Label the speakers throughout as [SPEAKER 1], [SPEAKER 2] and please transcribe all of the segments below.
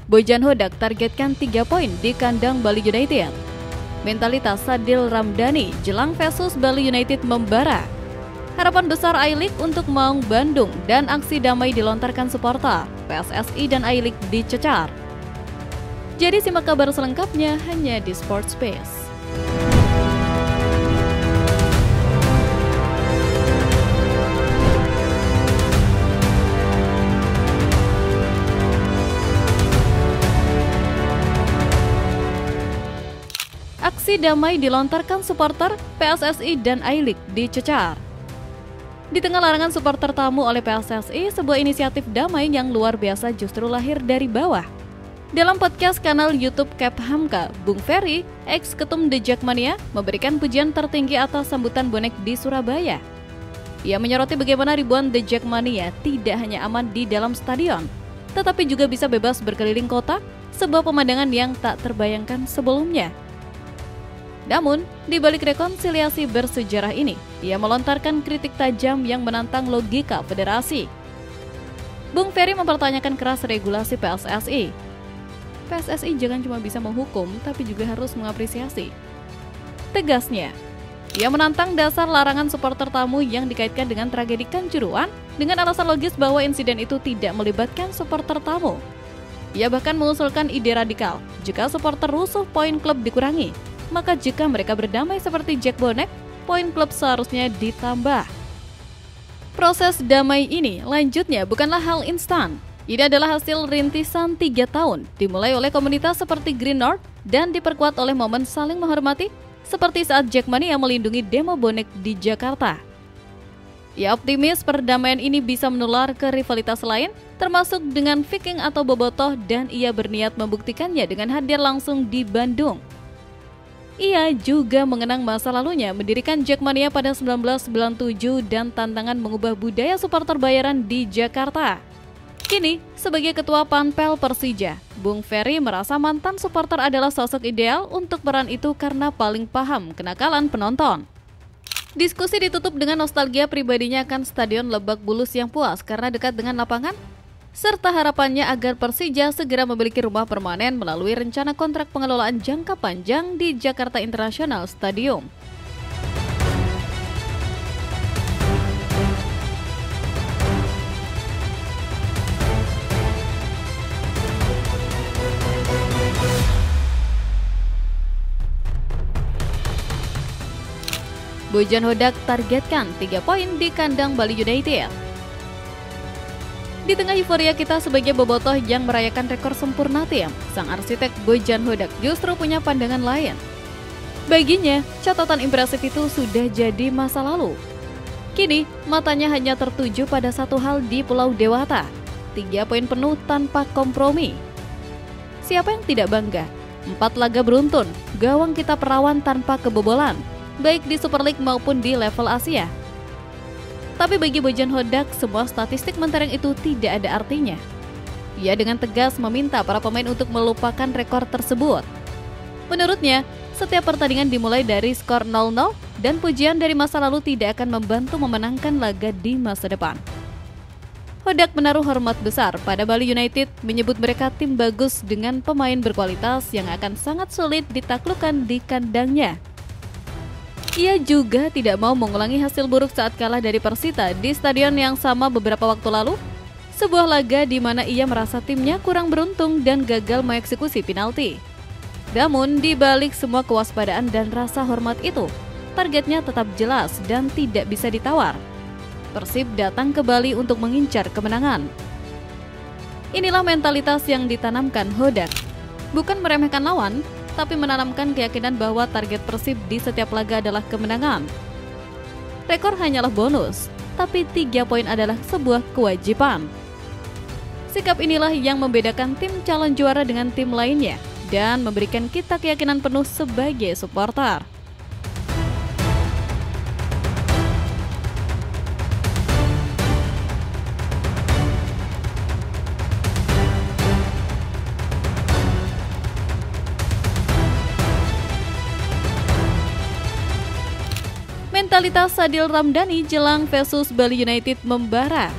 [SPEAKER 1] Bojan Hodak targetkan 3 poin di kandang Bali United. Mentalitas Sadil Ramdhani jelang versus Bali United membara. Harapan besar I-League untuk Maung Bandung dan aksi damai dilontarkan supporter. PSSI dan I-League dicecar. Jadi simak kabar selengkapnya hanya di Sports Space. Aksi damai dilontarkan supporter, PSSI dan I-League dicecar. Di tengah larangan supporter tamu oleh PSSI, sebuah inisiatif damai yang luar biasa justru lahir dari bawah. Dalam podcast kanal YouTube Cap Hamka, Bung Ferry, ex-ketum The Jackmania, memberikan pujian tertinggi atas sambutan bonek di Surabaya. Ia menyoroti bagaimana ribuan The Jackmania tidak hanya aman di dalam stadion, tetapi juga bisa bebas berkeliling kota, sebuah pemandangan yang tak terbayangkan sebelumnya. Namun, di balik rekonsiliasi bersejarah ini, ia melontarkan kritik tajam yang menantang logika federasi. Bung Ferry mempertanyakan keras regulasi PSSI. PSSI jangan cuma bisa menghukum, tapi juga harus mengapresiasi. Tegasnya, ia menantang dasar larangan supporter tamu yang dikaitkan dengan tragedi Kanjuruhan dengan alasan logis bahwa insiden itu tidak melibatkan supporter tamu. Ia bahkan mengusulkan ide radikal, jika supporter rusuh poin klub dikurangi, maka jika mereka berdamai seperti Jack Bonek, poin klub seharusnya ditambah. Proses damai ini lanjutnya bukanlah hal instan. Ini adalah hasil rintisan 3 tahun, dimulai oleh komunitas seperti Green North dan diperkuat oleh momen saling menghormati, seperti saat Jackmania melindungi demo bonek di Jakarta. Ia optimis perdamaian ini bisa menular ke rivalitas lain, termasuk dengan Viking atau Bobotoh, dan ia berniat membuktikannya dengan hadir langsung di Bandung. Ia juga mengenang masa lalunya mendirikan Jackmania pada 1997 dan tantangan mengubah budaya supporter bayaran di Jakarta. Kini, sebagai ketua Panpel Persija, Bung Ferry merasa mantan supporter adalah sosok ideal untuk peran itu karena paling paham kenakalan penonton. Diskusi ditutup dengan nostalgia pribadinya akan Stadion Lebak Bulus yang puas karena dekat dengan lapangan, serta harapannya agar Persija segera memiliki rumah permanen melalui rencana kontrak pengelolaan jangka panjang di Jakarta International Stadium. Bojan Hodak targetkan 3 poin di kandang Bali United. Di tengah euforia kita sebagai bobotoh yang merayakan rekor sempurna tim, sang arsitek Bojan Hodak justru punya pandangan lain. Baginya, catatan impresif itu sudah jadi masa lalu. Kini, matanya hanya tertuju pada satu hal di Pulau Dewata, 3 poin penuh tanpa kompromi. Siapa yang tidak bangga? 4 laga beruntun, gawang kita perawan tanpa kebobolan, baik di Super League maupun di level Asia. Tapi bagi Bojan Hodak, semua statistik mentereng itu tidak ada artinya. Ia dengan tegas meminta para pemain untuk melupakan rekor tersebut. Menurutnya, setiap pertandingan dimulai dari skor 0-0 dan pujian dari masa lalu tidak akan membantu memenangkan laga di masa depan. Hodak menaruh hormat besar pada Bali United, menyebut mereka tim bagus dengan pemain berkualitas yang akan sangat sulit ditaklukkan di kandangnya. Ia juga tidak mau mengulangi hasil buruk saat kalah dari Persita di stadion yang sama beberapa waktu lalu, sebuah laga di mana ia merasa timnya kurang beruntung dan gagal mengeksekusi penalti. Namun, di balik semua kewaspadaan dan rasa hormat itu, targetnya tetap jelas dan tidak bisa ditawar. Persib datang ke Bali untuk mengincar kemenangan. Inilah mentalitas yang ditanamkan Hodak. Bukan meremehkan lawan, tapi menanamkan keyakinan bahwa target Persib di setiap laga adalah kemenangan. Rekor hanyalah bonus, tapi 3 poin adalah sebuah kewajiban. Sikap inilah yang membedakan tim calon juara dengan tim lainnya dan memberikan kita keyakinan penuh sebagai supporter. Mentalitas Sadil Ramdhani jelang versus Bali United membara.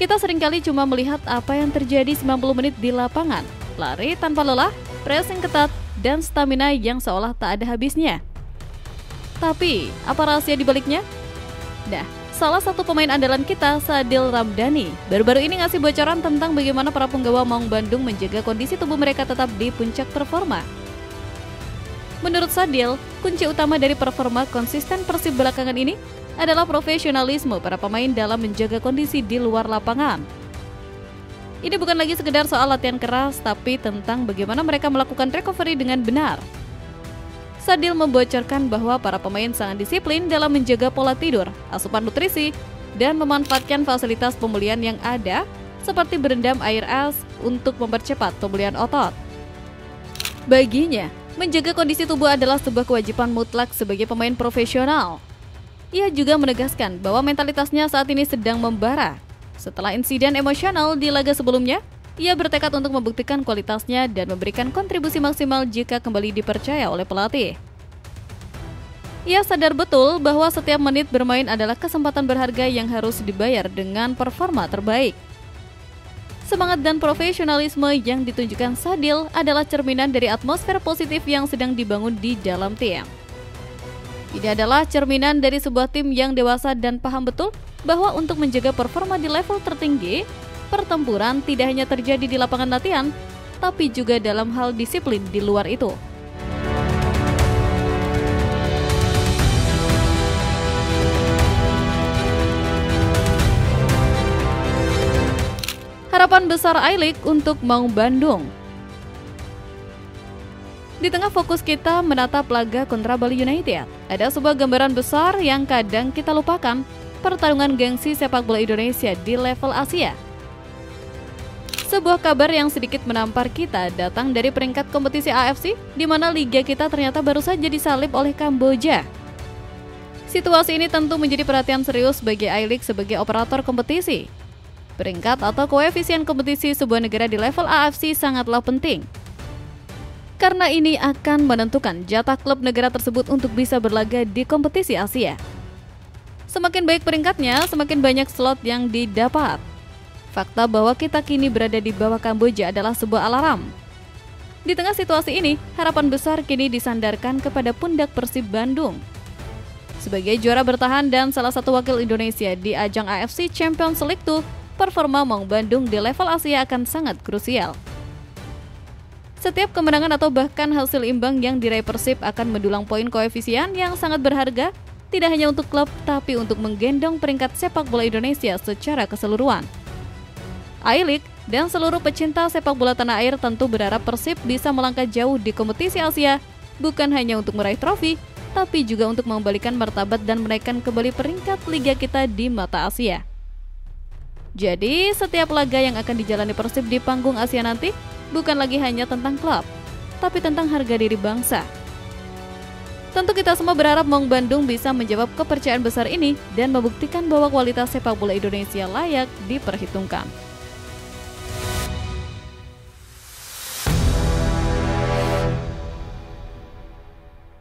[SPEAKER 1] Kita seringkali cuma melihat apa yang terjadi 90 menit di lapangan, lari tanpa lelah, pressing ketat, dan stamina yang seolah tak ada habisnya. Tapi, apa rahasia di baliknya? Nah, salah satu pemain andalan kita, Sadil Ramdhani, baru-baru ini ngasih bocoran tentang bagaimana para punggawa Maung Bandung menjaga kondisi tubuh mereka tetap di puncak performa. Menurut Sadil, kunci utama dari performa konsisten Persib belakangan ini adalah profesionalisme para pemain dalam menjaga kondisi di luar lapangan. Ini bukan lagi sekedar soal latihan keras, tapi tentang bagaimana mereka melakukan recovery dengan benar. Sadil membocorkan bahwa para pemain sangat disiplin dalam menjaga pola tidur, asupan nutrisi, dan memanfaatkan fasilitas pemulihan yang ada, seperti berendam air es untuk mempercepat pemulihan otot. Baginya, menjaga kondisi tubuh adalah sebuah kewajiban mutlak sebagai pemain profesional. Ia juga menegaskan bahwa mentalitasnya saat ini sedang membara. Setelah insiden emosional di laga sebelumnya, ia bertekad untuk membuktikan kualitasnya dan memberikan kontribusi maksimal jika kembali dipercaya oleh pelatih. Ia sadar betul bahwa setiap menit bermain adalah kesempatan berharga yang harus dibayar dengan performa terbaik. Semangat dan profesionalisme yang ditunjukkan Sadil adalah cerminan dari atmosfer positif yang sedang dibangun di dalam tim. Ini adalah cerminan dari sebuah tim yang dewasa dan paham betul bahwa untuk menjaga performa di level tertinggi, pertempuran tidak hanya terjadi di lapangan latihan, tapi juga dalam hal disiplin di luar itu. Harapan besar I-League untuk Maung Bandung. Di tengah fokus kita menatap laga kontra Bali United, ada sebuah gambaran besar yang kadang kita lupakan, pertarungan gengsi sepak bola Indonesia di level Asia. Sebuah kabar yang sedikit menampar kita datang dari peringkat kompetisi AFC, di mana liga kita ternyata baru saja disalip oleh Kamboja. Situasi ini tentu menjadi perhatian serius bagi I-League sebagai operator kompetisi. Peringkat atau koefisien kompetisi sebuah negara di level AFC sangatlah penting, karena ini akan menentukan jatah klub negara tersebut untuk bisa berlaga di kompetisi Asia. Semakin baik peringkatnya, semakin banyak slot yang didapat. Fakta bahwa kita kini berada di bawah Kamboja adalah sebuah alarm. Di tengah situasi ini, harapan besar kini disandarkan kepada pundak Persib Bandung. Sebagai juara bertahan dan salah satu wakil Indonesia di ajang AFC Champions League 2, performa Maung Bandung di level Asia akan sangat krusial. Setiap kemenangan atau bahkan hasil imbang yang diraih Persib akan mendulang poin koefisien yang sangat berharga, tidak hanya untuk klub, tapi untuk menggendong peringkat sepak bola Indonesia secara keseluruhan. I-League dan seluruh pecinta sepak bola tanah air tentu berharap Persib bisa melangkah jauh di kompetisi Asia, bukan hanya untuk meraih trofi, tapi juga untuk mengembalikan martabat dan menaikkan kembali peringkat liga kita di mata Asia. Jadi, setiap laga yang akan dijalani Persib di panggung Asia nanti bukan lagi hanya tentang klub, tapi tentang harga diri bangsa. Tentu kita semua berharap Maung Bandung bisa menjawab kepercayaan besar ini dan membuktikan bahwa kualitas sepak bola Indonesia layak diperhitungkan.